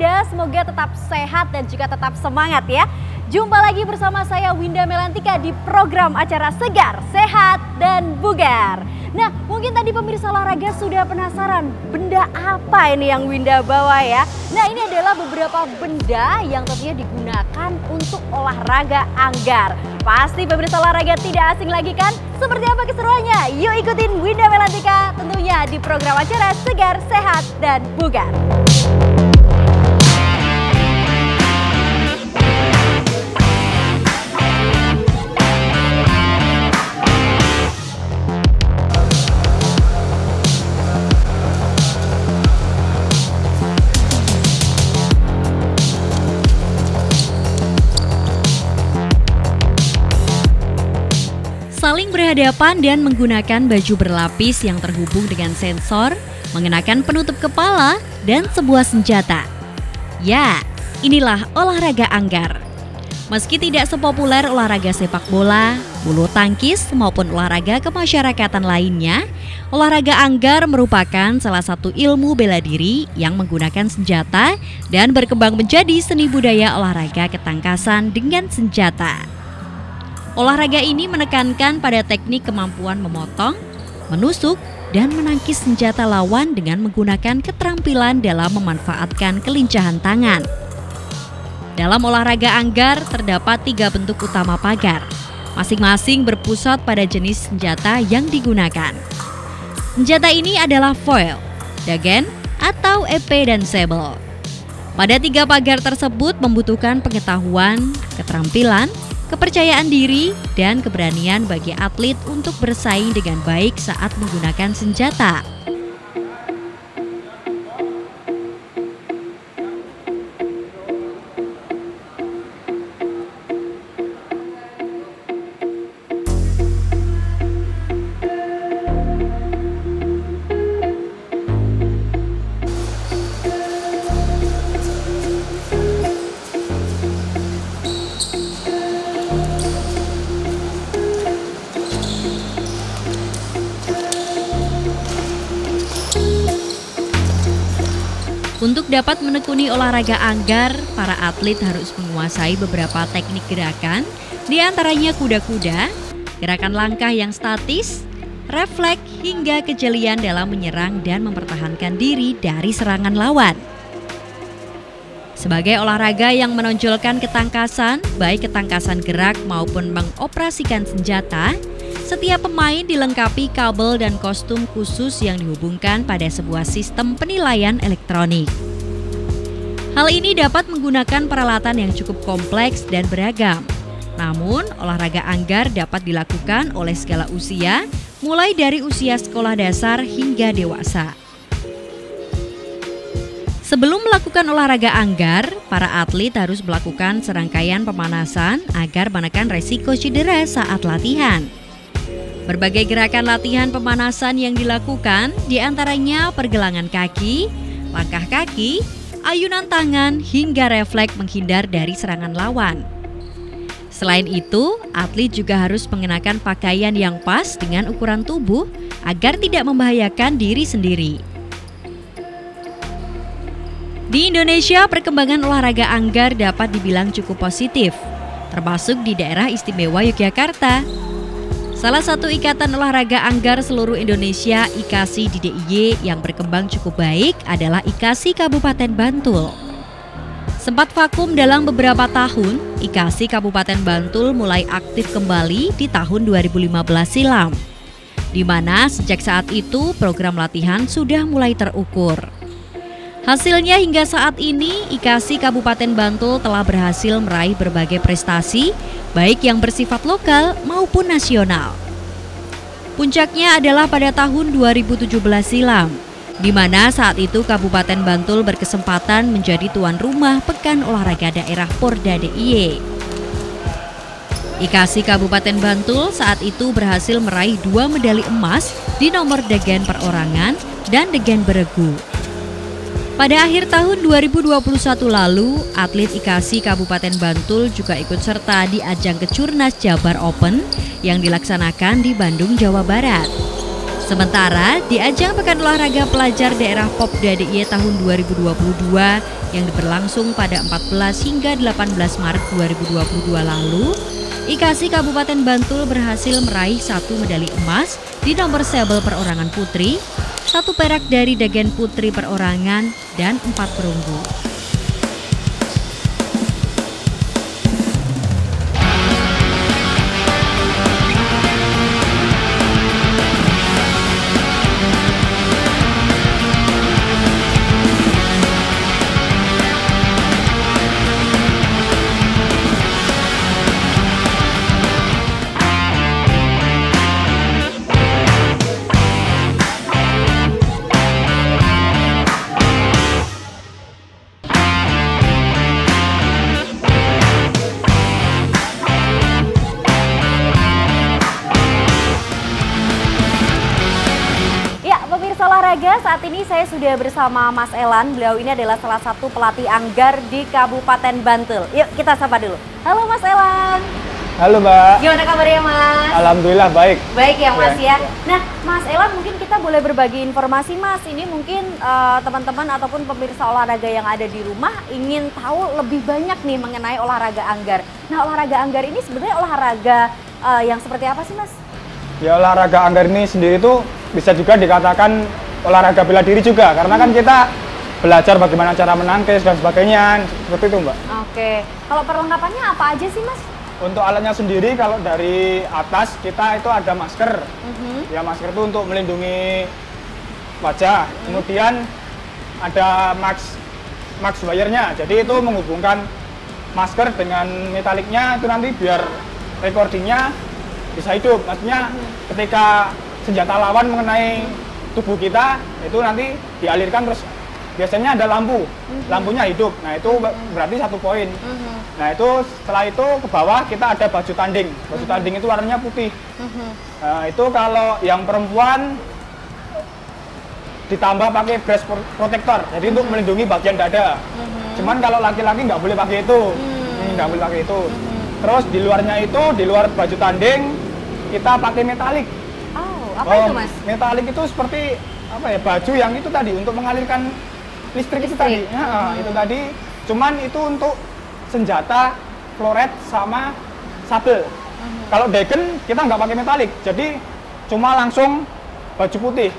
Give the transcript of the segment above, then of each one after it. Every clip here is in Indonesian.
Anda semoga tetap sehat dan juga tetap semangat ya. Jumpa lagi bersama saya Winda Melantika di program acara Segar, Sehat, dan Bugar. Nah, mungkin tadi pemirsa olahraga sudah penasaran benda apa ini yang Winda bawa ya. Nah, ini adalah beberapa benda yang tentunya digunakan untuk olahraga anggar. Pasti pemirsa olahraga tidak asing lagi kan? Seperti apa keseruannya? Yuk ikutin Winda Melantika tentunya di program acara Segar, Sehat, dan Bugar. Saling berhadapan dan menggunakan baju berlapis yang terhubung dengan sensor, mengenakan penutup kepala, dan sebuah senjata. Ya, inilah olahraga anggar. Meski tidak sepopuler olahraga sepak bola, bulu tangkis, maupun olahraga kemasyarakatan lainnya, olahraga anggar merupakan salah satu ilmu bela diri yang menggunakan senjata dan berkembang menjadi seni budaya olahraga ketangkasan dengan senjata. Olahraga ini menekankan pada teknik kemampuan memotong, menusuk, dan menangkis senjata lawan dengan menggunakan keterampilan dalam memanfaatkan kelincahan tangan. Dalam olahraga anggar terdapat 3 bentuk utama pagar, masing-masing berpusat pada jenis senjata yang digunakan. Senjata ini adalah foil, dagen, atau epee dan sabel. Pada 3 pagar tersebut membutuhkan pengetahuan, keterampilan, kepercayaan diri, dan keberanian bagi atlet untuk bersaing dengan baik saat menggunakan senjata. Untuk dapat menekuni olahraga anggar, para atlet harus menguasai beberapa teknik gerakan, di antaranya kuda-kuda, gerakan langkah yang statis, refleks, hingga kejelian dalam menyerang dan mempertahankan diri dari serangan lawan. Sebagai olahraga yang menonjolkan ketangkasan, baik ketangkasan gerak maupun mengoperasikan senjata, setiap pemain dilengkapi kabel dan kostum khusus yang dihubungkan pada sebuah sistem penilaian elektronik. Hal ini dapat menggunakan peralatan yang cukup kompleks dan beragam. Namun, olahraga anggar dapat dilakukan oleh segala usia, mulai dari usia sekolah dasar hingga dewasa. Sebelum melakukan olahraga anggar, para atlet harus melakukan serangkaian pemanasan agar menekan resiko cedera saat latihan. Berbagai gerakan latihan pemanasan yang dilakukan diantaranya pergelangan kaki, langkah kaki, ayunan tangan, hingga refleks menghindar dari serangan lawan. Selain itu, atlet juga harus mengenakan pakaian yang pas dengan ukuran tubuh agar tidak membahayakan diri sendiri. Di Indonesia, perkembangan olahraga anggar dapat dibilang cukup positif, termasuk di daerah istimewa Yogyakarta. Salah satu ikatan olahraga anggar seluruh Indonesia, IKASI di DIY, yang berkembang cukup baik adalah IKASI Kabupaten Bantul. Sempat vakum dalam beberapa tahun, IKASI Kabupaten Bantul mulai aktif kembali di tahun 2015 silam, di mana sejak saat itu program latihan sudah mulai terukur. Hasilnya hingga saat ini, IKASI Kabupaten Bantul telah berhasil meraih berbagai prestasi, baik yang bersifat lokal maupun nasional. Puncaknya adalah pada tahun 2017 silam, di mana saat itu Kabupaten Bantul berkesempatan menjadi tuan rumah Pekan Olahraga Daerah Porda DIY. IKASI Kabupaten Bantul saat itu berhasil meraih 2 medali emas di nomor degen perorangan dan degen beregu. Pada akhir tahun 2021 lalu, atlet IKASI Kabupaten Bantul juga ikut serta di ajang Kejurnas Jabar Open yang dilaksanakan di Bandung, Jawa Barat. Sementara di ajang Pekan Olahraga Pelajar Daerah Popda DIY tahun 2022 yang berlangsung pada 14 hingga 18 Maret 2022 lalu, IKASI Kabupaten Bantul berhasil meraih 1 medali emas di nomor sabel perorangan putri, 1 perak dari dagen putri perorangan, dan 4 perunggu. Olahraga, saat ini saya sudah bersama Mas Elan. Beliau ini adalah salah satu pelatih anggar di Kabupaten Bantul. Yuk kita sapa dulu. Halo Mas Elan. Halo Mbak. Gimana kabarnya Mas? Alhamdulillah baik. Baik ya Mas ya. Nah Mas Elan, mungkin kita boleh berbagi informasi Mas. Ini mungkin teman-teman ataupun pemirsa olahraga yang ada di rumah ingin tahu lebih banyak nih mengenai olahraga anggar. Nah olahraga anggar ini sebenarnya olahraga yang seperti apa sih Mas? Ya olahraga anggar ini sendiri itu bisa juga dikatakan olahraga bela diri juga, karena kan kita belajar bagaimana cara menangkis dan sebagainya, seperti itu Mbak. Oke, kalau perlengkapannya apa aja sih Mas? Untuk alatnya sendiri, kalau dari atas kita itu ada masker. Ya masker itu untuk melindungi wajah. Kemudian ada max wire-nya, jadi itu menghubungkan masker dengan metaliknya, itu nanti biar recordingnya bisa hidup. Maksudnya ketika senjata lawan mengenai tubuh kita, itu nanti dialirkan, terus biasanya ada lampunya hidup. Nah itu berarti 1 poin. Nah itu setelah itu ke bawah kita ada baju tanding. Baju tanding itu warnanya putih. Nah itu kalau yang perempuan ditambah pakai breast protector, jadi untuk melindungi bagian dada. Cuman kalau laki-laki nggak boleh pakai itu, nggak boleh pakai itu. Terus di luarnya itu, di luar baju tanding kita pakai metalik. Apa itu Mas? Metalik itu seperti apa ya, baju yang itu tadi untuk mengalirkan listrik. Itu tadi. Nah, itu tadi. Cuman itu untuk senjata, floret sama sabel. Kalau degen kita nggak pakai metalik, jadi cuma langsung baju putih.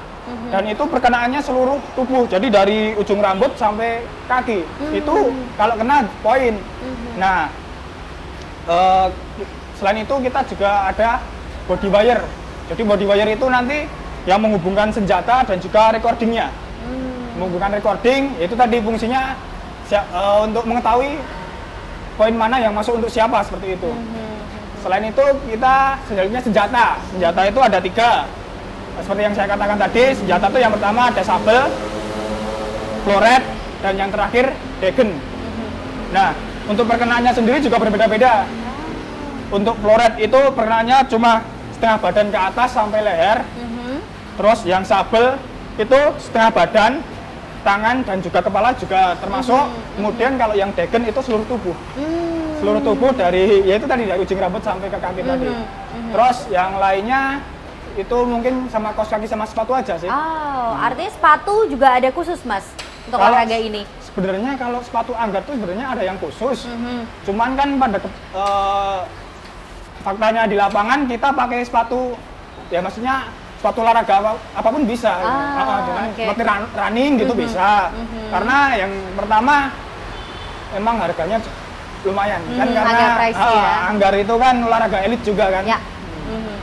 Dan itu perkenaannya seluruh tubuh, jadi dari ujung rambut sampai kaki. Itu kalau kena poin. Nah, selain itu kita juga ada body wire. Jadi body wire itu nanti yang menghubungkan senjata dan juga recordingnya. Menghubungkan recording, itu tadi fungsinya untuk mengetahui poin mana yang masuk untuk siapa, seperti itu. Selain itu kita selanjutnya senjata. Senjata itu ada 3. Seperti yang saya katakan tadi, senjata itu yang pertama ada sabel, floret, dan yang terakhir degen. Nah, untuk perkenaannya sendiri juga berbeda-beda. Untuk floret itu perkenaannya cuma setengah badan ke atas sampai leher. Terus yang sabel itu setengah badan, tangan dan juga kepala juga termasuk. Kemudian kalau yang degen itu seluruh tubuh. Seluruh tubuh dari, ya itu tadi dari ujung rambut sampai ke kaki tadi. Terus yang lainnya itu mungkin sama kaos kaki sama sepatu aja sih. Artinya sepatu juga ada khusus Mas untuk olahraga ini? Sebenarnya kalau sepatu anggar tuh sebenarnya ada yang khusus. Cuman kan pada faktanya di lapangan kita pakai sepatu, ya maksudnya sepatu olahraga apapun bisa. Seperti running gitu bisa. Karena yang pertama emang harganya lumayan kan, karena anggar itu kan olahraga elit juga kan.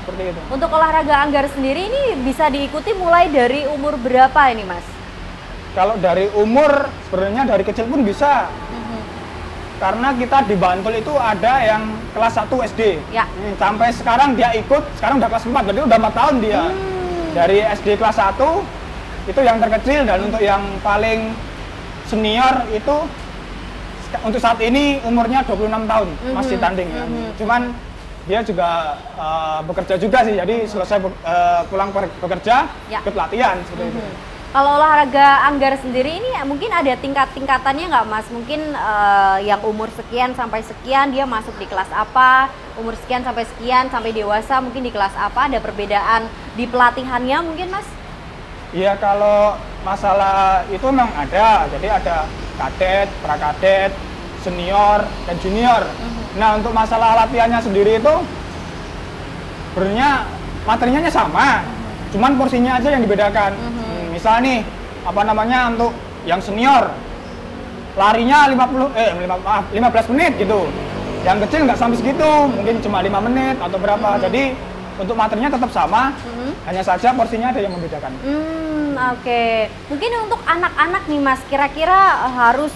Seperti itu. Untuk olahraga anggar sendiri ini bisa diikuti mulai dari umur berapa ini Mas? Kalau dari umur sebenarnya dari kecil pun bisa. Karena kita di Bantul itu ada yang kelas 1 SD. Sampai sekarang dia ikut, sekarang udah kelas 4, berarti udah 4 tahun dia. Dari SD kelas 1 itu yang terkecil, dan untuk yang paling senior itu untuk saat ini umurnya 26 tahun, masih tanding. Cuman dia juga bekerja juga sih, jadi selesai pulang bekerja ikut latihan seperti itu. Kalau olahraga anggar sendiri ini mungkin ada tingkatannya nggak Mas? Mungkin yang umur sekian sampai sekian dia masuk di kelas apa, umur sekian sampai dewasa mungkin di kelas apa, ada perbedaan di pelatihannya mungkin Mas? Iya, kalau masalah itu memang ada, jadi ada kadet, prakadet, senior, dan junior. Nah, untuk masalah latihannya sendiri itu sebenarnya materinya sama, cuman porsinya aja yang dibedakan. Misal nih, apa namanya, untuk yang senior larinya 15 menit gitu. Yang kecil nggak sampai segitu, mungkin cuma 5 menit atau berapa. Jadi untuk materinya tetap sama, hanya saja porsinya ada yang membedakan. Oke. Mungkin untuk anak-anak nih Mas, kira-kira harus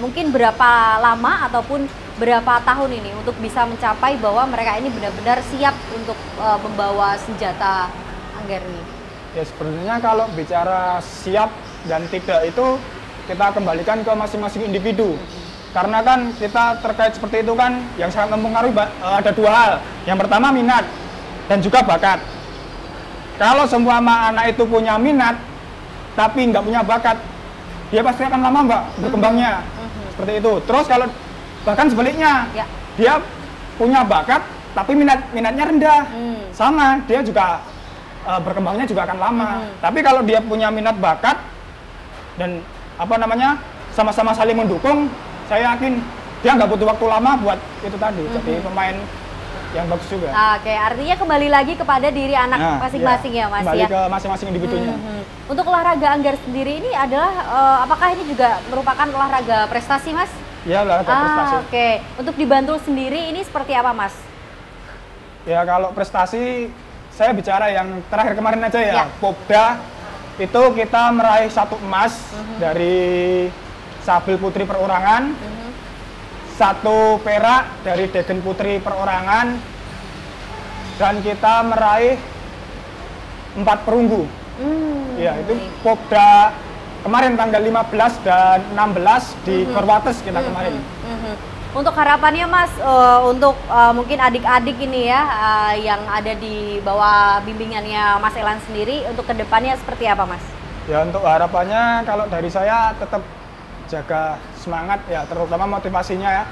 mungkin berapa lama ataupun berapa tahun ini untuk bisa mencapai bahwa mereka ini benar-benar siap untuk membawa senjata anggar ini? Ya, sebenarnya kalau bicara siap dan tidak itu kita kembalikan ke masing-masing individu. Karena kan kita terkait seperti itu kan yang sangat mempengaruhi ada dua hal. Yang pertama minat dan juga bakat. Kalau semua anak itu punya minat tapi nggak punya bakat, dia pasti akan lama Mbak berkembangnya. Seperti itu. Terus kalau bahkan sebaliknya, dia punya bakat tapi minatnya rendah. Sama, dia juga berkembangnya juga akan lama. Tapi kalau dia punya minat bakat dan apa namanya sama-sama saling mendukung, saya yakin dia nggak butuh waktu lama buat itu tadi. Jadi pemain yang bagus juga. Oke, artinya kembali lagi kepada diri anak masing-masing ya Mas kembali ya. ke masing-masing individunya. Untuk olahraga anggar sendiri ini adalah apakah ini juga merupakan olahraga prestasi Mas? Iya, olahraga prestasi. Oke. Untuk di Bantul sendiri ini seperti apa Mas? Ya, kalau prestasi saya bicara yang terakhir kemarin aja ya. Popda itu kita meraih 1 emas dari Sabil Putri Perorangan, 1 perak dari Degen Putri Perorangan, dan kita meraih 4 perunggu. Ya, itu Popda kemarin tanggal 15 dan 16 di Korwates kita kemarin. Untuk harapannya Mas, untuk mungkin adik-adik ini ya yang ada di bawah bimbingannya Mas Elan sendiri, untuk kedepannya seperti apa Mas? Ya, untuk harapannya kalau dari saya tetap jaga semangat ya, terutama motivasinya ya.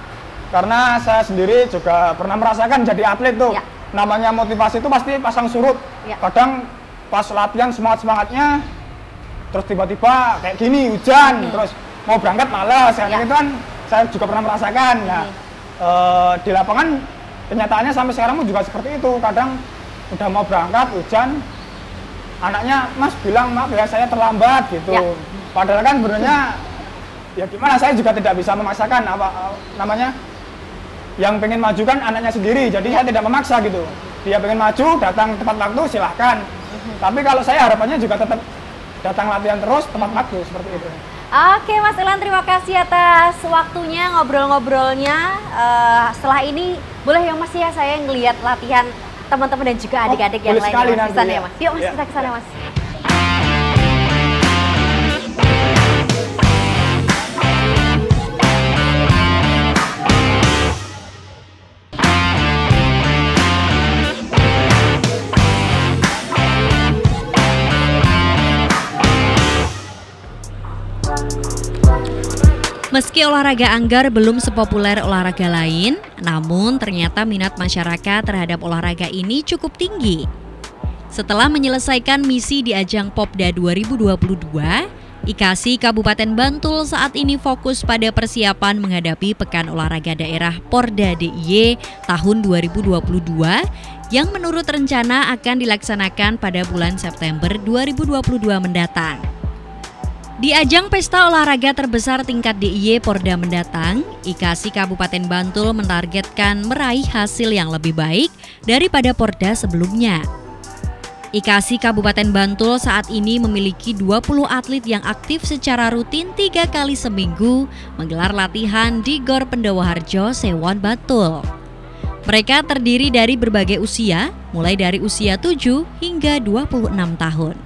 Karena saya sendiri juga pernah merasakan jadi atlet tuh. Namanya motivasi itu pasti pasang surut. Kadang pas latihan semangat-semangatnya, terus tiba-tiba kayak gini hujan, terus mau berangkat malas, kayak gitu kan. Saya juga pernah merasakan. Nah, di lapangan kenyataannya sampai sekarang pun juga seperti itu. Kadang udah mau berangkat hujan, anaknya Mas bilang maaf ya saya terlambat gitu. Padahal kan sebenarnya ya gimana, saya juga tidak bisa memaksakan apa namanya, yang pengen maju kan anaknya sendiri. Jadi saya tidak memaksa gitu. Dia pengen maju, datang tepat waktu silahkan. Tapi kalau saya harapannya juga tetap datang latihan terus tepat waktu seperti itu. Oke Mas Elan, terima kasih atas waktunya, ngobrol-ngobrolnya. Setelah ini boleh ya Mas ya saya ngelihat latihan teman-teman dan juga adik-adik yang lain di sana ya Mas. Yuk Mas, kita ke sana Mas. Meski olahraga anggar belum sepopuler olahraga lain, namun ternyata minat masyarakat terhadap olahraga ini cukup tinggi. Setelah menyelesaikan misi di ajang Popda 2022, IKASI Kabupaten Bantul saat ini fokus pada persiapan menghadapi Pekan Olahraga Daerah Porda DIY tahun 2022 yang menurut rencana akan dilaksanakan pada bulan September 2022 mendatang. Di ajang pesta olahraga terbesar tingkat DIY Porda mendatang, IKASI Kabupaten Bantul menargetkan meraih hasil yang lebih baik daripada Porda sebelumnya. IKASI Kabupaten Bantul saat ini memiliki 20 atlet yang aktif secara rutin 3 kali seminggu menggelar latihan di Gor Pendowoharjo, Sewon, Bantul. Mereka terdiri dari berbagai usia, mulai dari usia 7 hingga 26 tahun.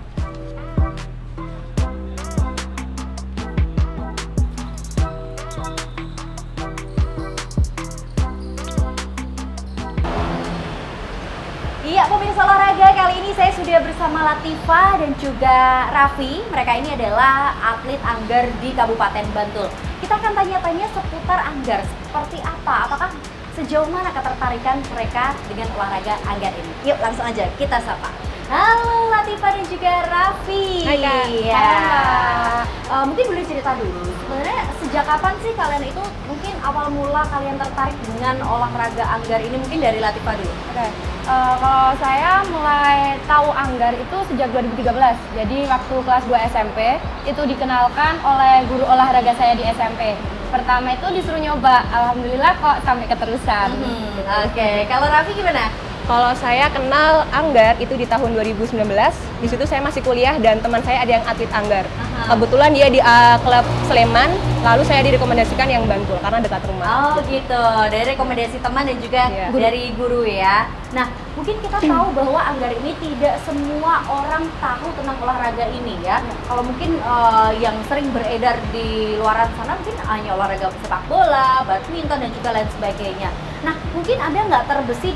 Iya, pemirsa olahraga, kali ini saya sudah sudah bersama Latifa dan juga Raffi. Mereka ini adalah atlet anggar di Kabupaten Bantul. Kita akan tanya-tanya seputar anggar, seperti apa, apakah sejauh mana ketertarikan mereka dengan olahraga anggar ini. Yuk langsung aja kita sapa. Halo Latifa dan juga Raffi. Hai Kak. Ya. Mungkin boleh cerita dulu, sebenarnya sejak kapan sih kalian itu mungkin awal mula kalian tertarik dengan olahraga anggar ini? Mungkin dari Latifa dulu. Oke. Kalau saya mulai tahu anggar itu sejak 2013. Jadi waktu kelas 2 SMP itu dikenalkan oleh guru olahraga saya di SMP. Pertama itu disuruh nyoba, alhamdulillah kok sampai keterusan. Oke, kalau Raffi gimana? Kalau saya kenal anggar itu di tahun 2019. Di situ saya masih kuliah dan teman saya ada yang atlet anggar. Kebetulan dia di klub Sleman, lalu saya direkomendasikan yang Bantul karena dekat rumah. Oh gitu, dari rekomendasi teman dan juga dari guru ya. Nah, mungkin kita tahu bahwa anggar ini tidak semua orang tahu tentang olahraga ini ya. Kalau mungkin yang sering beredar di luaran sana mungkin hanya olahraga sepak bola, badminton dan juga lain sebagainya. Nah, mungkin ada nggak terbesit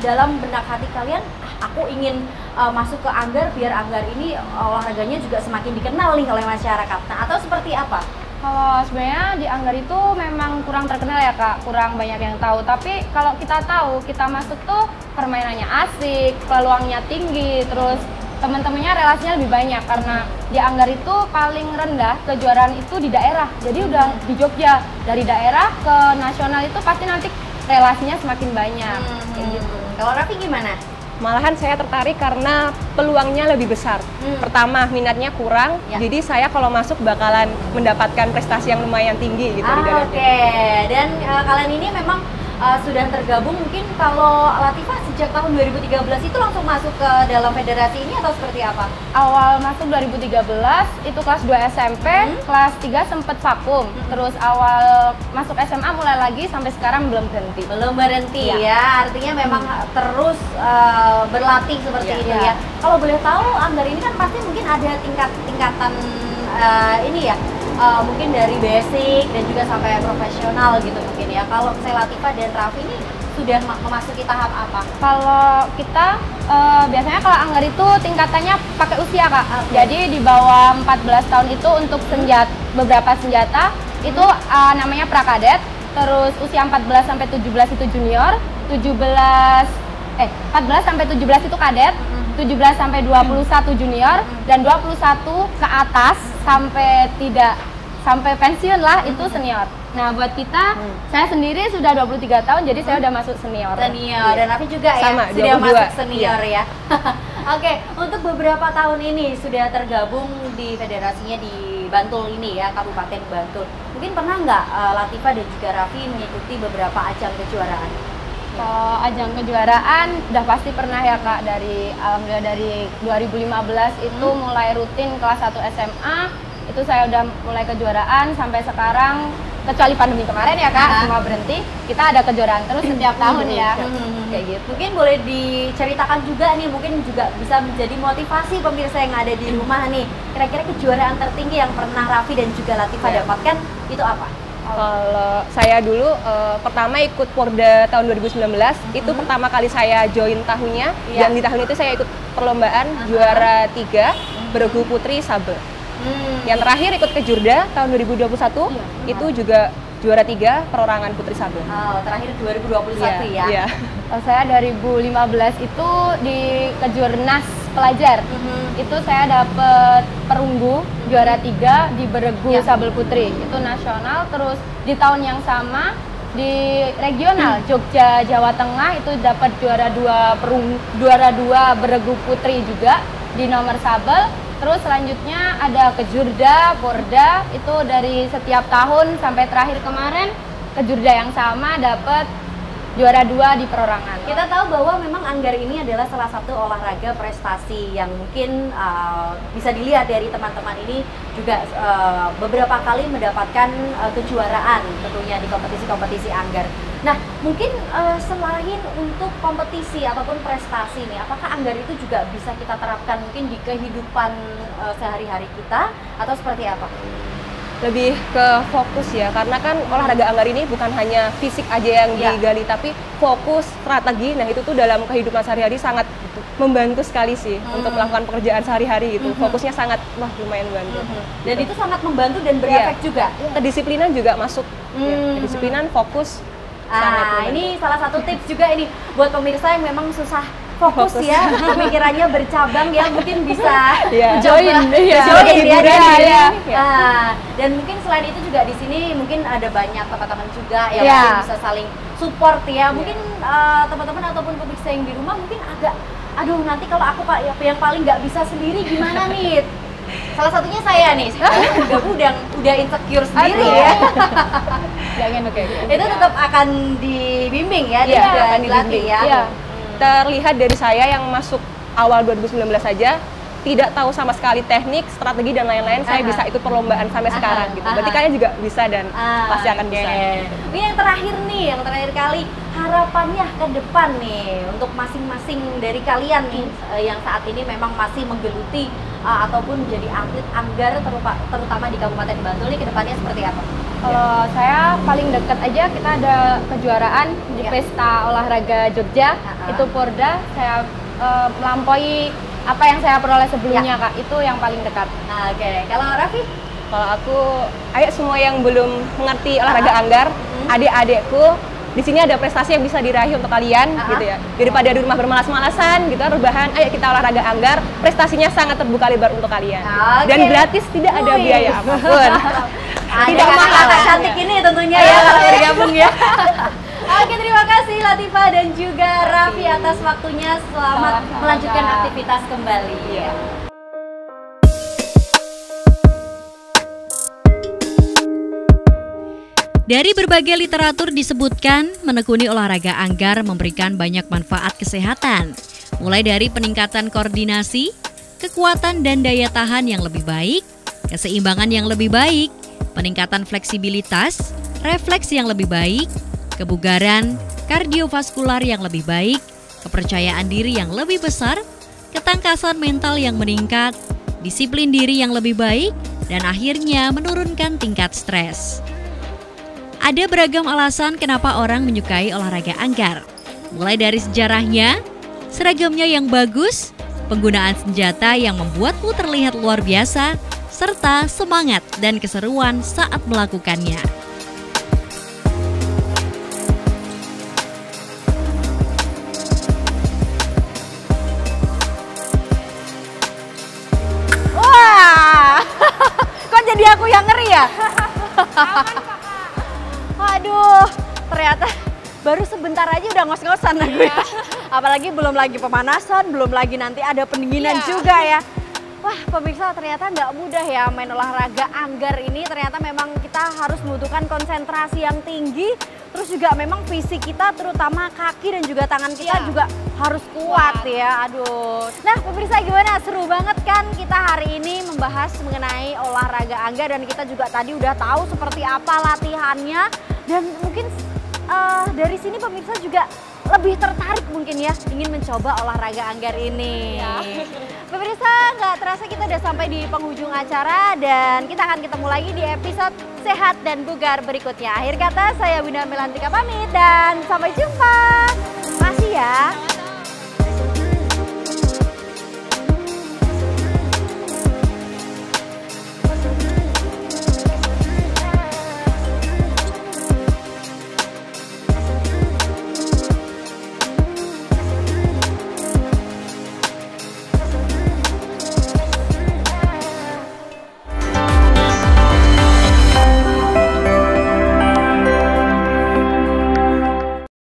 dalam benak hati kalian, aku ingin masuk ke anggar biar anggar ini olahraganya juga semakin dikenal nih oleh masyarakat. Nah, atau seperti apa? Kalau sebenarnya di anggar itu memang kurang terkenal ya Kak, kurang banyak yang tahu. Tapi kalau kita tahu, kita masuk tuh permainannya asik, peluangnya tinggi, terus teman-temannya relasinya lebih banyak karena di anggar itu paling rendah kejuaraan itu di daerah. Jadi udah di Jogja, dari daerah ke nasional itu pasti nanti relasinya semakin banyak. Kayak gitu. Kalau Raffi gimana? Malahan saya tertarik karena peluangnya lebih besar. Pertama, minatnya kurang, jadi saya kalau masuk bakalan mendapatkan prestasi yang lumayan tinggi gitu di dalamnya. Oke, dan kalian ini memang sudah tergabung, mungkin kalau Latifa sejak tahun 2013 itu langsung masuk ke dalam federasi ini atau seperti apa? Awal masuk 2013 itu kelas 2 SMP, kelas 3 sempet vakum. Terus awal masuk SMA mulai lagi sampai sekarang belum berhenti. Belum berhenti ya, artinya memang terus berlatih seperti itu ya. Kalau boleh tahu anggar ini kan pasti mungkin ada tingkatan ini ya. Mungkin dari basic dan juga sampai profesional gitu mungkin ya. Kalau saya Latifa dan Raffi ini sudah memasuki tahap apa? Kalau kita biasanya kalau anggar itu tingkatannya pakai usia Kak. Jadi di bawah 14 tahun itu untuk beberapa senjata itu namanya prakadet. Terus usia 14 sampai 17 itu junior, 14 sampai 17 itu kadet, 17 sampai 21 junior, dan 21 ke atas sampai pensiun lah itu senior. Nah buat kita, saya sendiri sudah 23 tahun jadi saya udah masuk senior. Senior, dan Raffi juga sama, ya sudah 22. masuk senior ya. Oke, untuk beberapa tahun ini sudah tergabung di federasinya di Bantul ini ya, Kabupaten Bantul. Mungkin pernah nggak Latifa dan juga Raffi mengikuti beberapa ajang kejuaraan? Kalau ajang kejuaraan udah pasti pernah ya Kak, alhamdulillah dari 2015 itu mulai rutin kelas 1 SMA, itu saya udah mulai kejuaraan sampai sekarang, kecuali pandemi kemarin ya Kak, semua berhenti, kita ada kejuaraan terus setiap tahun ya. Kayak gitu. Mungkin boleh diceritakan juga nih, mungkin juga bisa menjadi motivasi pemirsa yang ada di rumah nih. Kira-kira kejuaraan tertinggi yang pernah Raffi dan juga Latifa dapatkan itu apa? Kalau saya dulu pertama ikut Porda tahun 2019, itu pertama kali saya join tahunnya, dan di tahun itu saya ikut perlombaan juara 3 beregu putri saber. Yang terakhir ikut ke Jurda tahun 2021, itu juga juara 3 perorangan putri saber. Oh, terakhir 2021 ya? Iya. Saya 2015 itu di Kejurnas pelajar, itu saya dapet perunggu juara 3 di beregu sabel putri, itu nasional. Terus di tahun yang sama di regional Jogja Jawa Tengah itu dapat juara 2 beregu putri juga di nomor sabel. Terus selanjutnya ada Kejurda, Porda, itu dari setiap tahun sampai terakhir kemarin Kejurda yang sama dapat juara 2 di perorangan. Kita tahu bahwa memang anggar ini adalah salah satu olahraga prestasi yang mungkin bisa dilihat dari teman-teman ini juga beberapa kali mendapatkan kejuaraan tentunya di kompetisi-kompetisi anggar. Nah, mungkin selain untuk kompetisi ataupun prestasi nih, apakah anggar itu juga bisa kita terapkan mungkin di kehidupan sehari-hari kita atau seperti apa? lebih ke fokus ya, karena kan olahraga anggar ini bukan hanya fisik aja yang digali, tapi fokus, strategi. Nah itu tuh dalam kehidupan sehari-hari sangat membantu sekali sih untuk melakukan pekerjaan sehari-hari gitu. Fokusnya sangat lumayan membantu. Dan itu sangat membantu dan berefek juga. Kedisiplinan juga masuk. Kedisiplinan, fokus. Ini salah satu tips juga ini buat pemirsa yang memang susah fokus ya, pemikirannya bercabang ya, mungkin bisa join ya. Dan mungkin selain itu juga di sini mungkin ada banyak teman-teman juga yang mungkin bisa saling support ya. Mungkin teman-teman ataupun pemirsa yang di rumah mungkin agak, aduh nanti kalau aku yang paling nggak bisa sendiri gimana nih? Salah satunya saya nih, udah insecure sendiri ya. Jangan Itu tetap akan dibimbing ya, dan juga akan dilatih ya. Terlihat dari saya yang masuk awal 2019 saja tidak tahu sama sekali teknik, strategi dan lain-lain, saya bisa ikut perlombaan sampai sekarang gitu. Berarti kalian juga bisa dan pasti akan bisa. Ini yang terakhir nih, yang terakhir kali harapannya ke depan nih untuk masing-masing dari kalian nih yang saat ini memang masih menggeluti ataupun menjadi atlet anggar terutama di Kabupaten Bantul nih, ke depannya seperti apa? Kalau saya paling dekat aja, kita ada kejuaraan di Pesta Olahraga Jogja, itu Porda. Saya melampaui apa yang saya peroleh sebelumnya Kak, itu yang paling dekat. Kalau Raffi? Kalau aku, ayo semua yang belum mengerti olahraga anggar, adik-adikku, di sini ada prestasi yang bisa diraih untuk kalian gitu ya. Daripada di rumah bermalas-malasan gitu, rebahan, ayo kita olahraga anggar, prestasinya sangat terbuka lebar untuk kalian. Dan gratis, tidak ada biaya apapun. Tidak kakak cantik ini tentunya ya kalau bergabung ya. Oke, terima kasih Latifah dan juga Raffi atas waktunya. Selamat melanjutkan aktivitas kembali. Dari berbagai literatur disebutkan, menekuni olahraga anggar memberikan banyak manfaat kesehatan. Mulai dari peningkatan koordinasi, kekuatan dan daya tahan yang lebih baik, keseimbangan yang lebih baik, peningkatan fleksibilitas, refleks yang lebih baik, kebugaran, kardiovaskular yang lebih baik, kepercayaan diri yang lebih besar, ketangkasan mental yang meningkat, disiplin diri yang lebih baik, dan akhirnya menurunkan tingkat stres. Ada beragam alasan kenapa orang menyukai olahraga anggar. Mulai dari sejarahnya, seragamnya yang bagus, penggunaan senjata yang membuatmu terlihat luar biasa, serta semangat dan keseruan saat melakukannya. Wah, kok jadi aku yang ngeri ya? Waduh, ternyata baru sebentar aja udah ngos-ngosan aku ya. Apalagi belum lagi pemanasan, belum lagi nanti ada pendinginan juga ya. Wah, pemirsa, ternyata nggak mudah ya main olahraga anggar ini. Ternyata memang kita harus membutuhkan konsentrasi yang tinggi. Terus juga memang fisik kita, terutama kaki dan juga tangan kita juga harus kuat ya. Aduh. Nah, pemirsa, gimana? Seru banget kan kita hari ini membahas mengenai olahraga anggar. Dan kita juga tadi udah tahu seperti apa latihannya. Dan mungkin dari sini pemirsa juga lebih tertarik mungkin ya ingin mencoba olahraga anggar ini. Pemirsa, nggak terasa kita udah sampai di penghujung acara dan kita akan ketemu lagi di episode Sehat dan Bugar berikutnya. Akhir kata, saya Winda Melantika pamit dan sampai jumpa. Makasih ya.